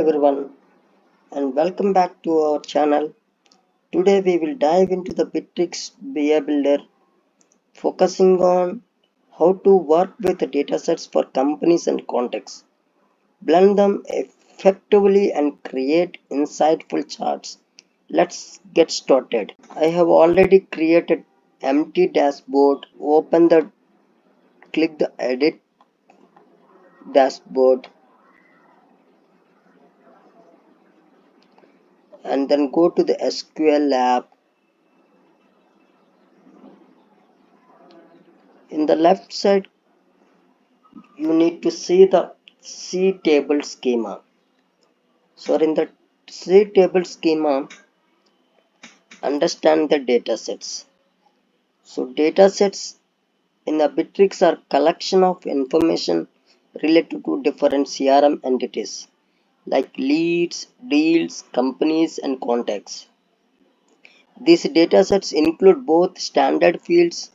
everyone, and welcome back to our channel. Today we will dive into the Bitrix builder, focusing on how to work with datasets for companies and contexts, blend them effectively and create insightful charts. Let's get started. I have already created empty dashboard. Click the edit dashboard and then go to the SQL lab. In the left side you need to see the C table schema. So in the C table schema, understand the datasets. So datasets in the Bitrix are collection of information related to different CRM entities like leads, deals, companies and contacts. These datasets include both standard fields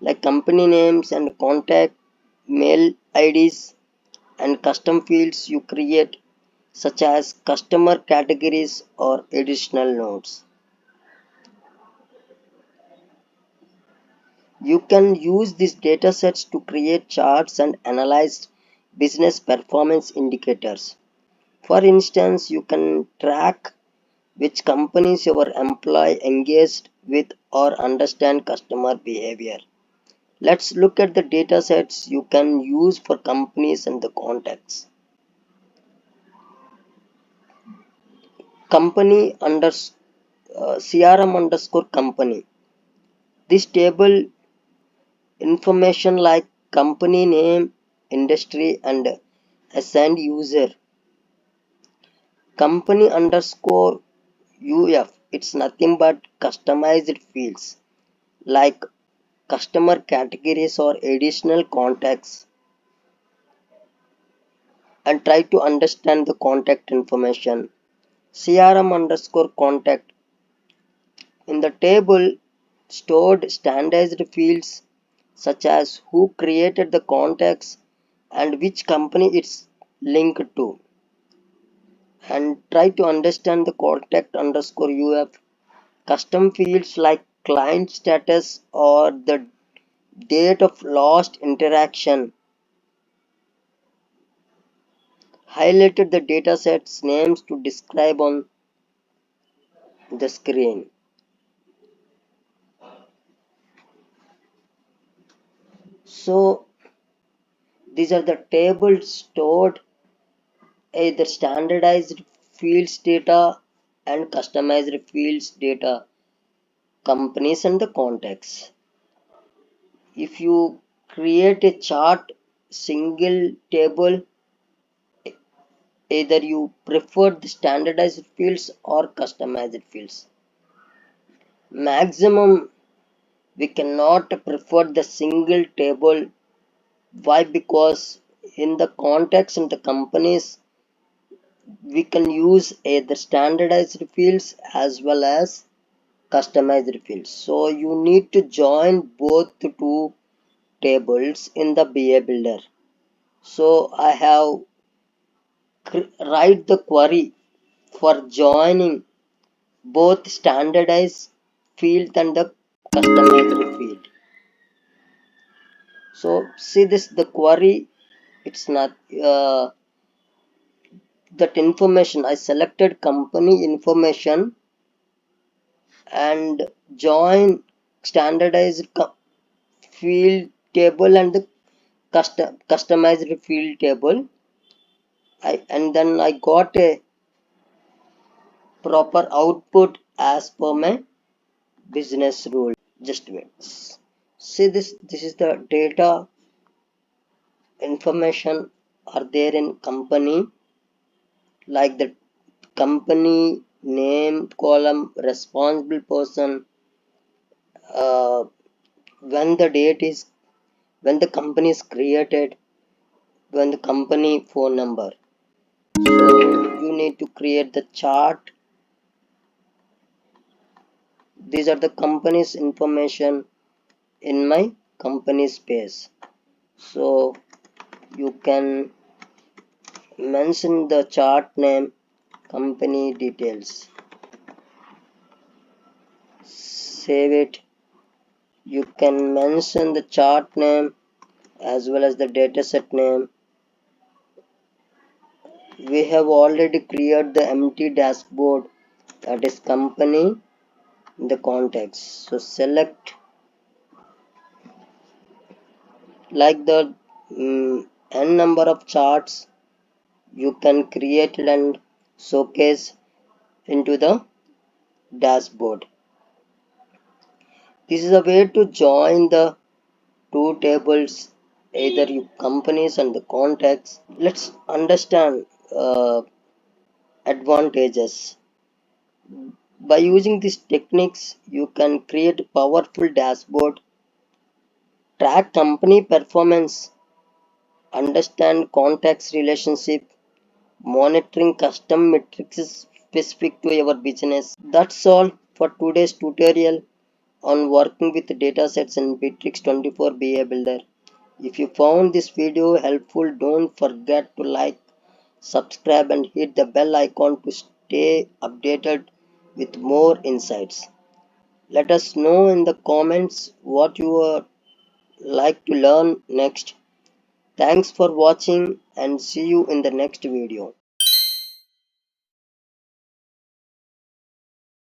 like company names and contact mail IDs and custom fields you create such as customer categories or additional nodes. You can use these datasets to create charts and analyze business performance indicators. For instance, you can track which companies your employee engaged with or understand customer behavior. Let's look at the datasets you can use for companies and the contacts. Company under CRM underscore company. This table information like company name, industry and assigned user. Company underscore UF, it's nothing but customized fields like customer categories or additional contacts, and try to understand the contact information. CRM underscore contact, in the table stored standardized fields such as who created the contacts and which company it's linked to, and try to understand the contact underscore UF custom fields like client status or the date of last interaction. Highlighted the datasets names to describe on the screen. So these are the tables stored either standardized fields data and customized fields data, companies and the contacts. If you create a chart single table, either you prefer the standardized fields or customized fields. Maximum we cannot prefer the single table. Why? Because in the contacts and the companies we can use either standardized fields as well as customized fields. So you need to join both the two tables in the BA builder. So I have write the query for joining both standardized field and the customized field. So see this, the query, it's not that information. I selected company information and join standardized field table and the customized field table. And then I got a proper output as per my business rule. Just wait. See this is the data information are there in company, like the company name column, responsible person, uh, when the date is, when the company is created, when the company phone number. So you need to create the chart. These are the company's information in my company space. So you can mention the chart name company details. Save it. You can mention the chart name as well as the dataset name. We have already created the empty dashboard, that is company in the context. So select like the n number of charts you can create and showcase into the dashboard. This is a way to join the two tables, either your companies and the contacts. Let's understand advantages. By using these techniques, you can create a powerful dashboard, track company performance, understand contacts relationship, monitoring custom metrics specific to your business. That's all for today's tutorial on working with datasets in Bitrix24 BA Builder. If you found this video helpful, don't forget to like, subscribe and hit the bell icon to stay updated with more insights. Let us know in the comments what you would like to learn next. Thanks for watching and see you in the next video.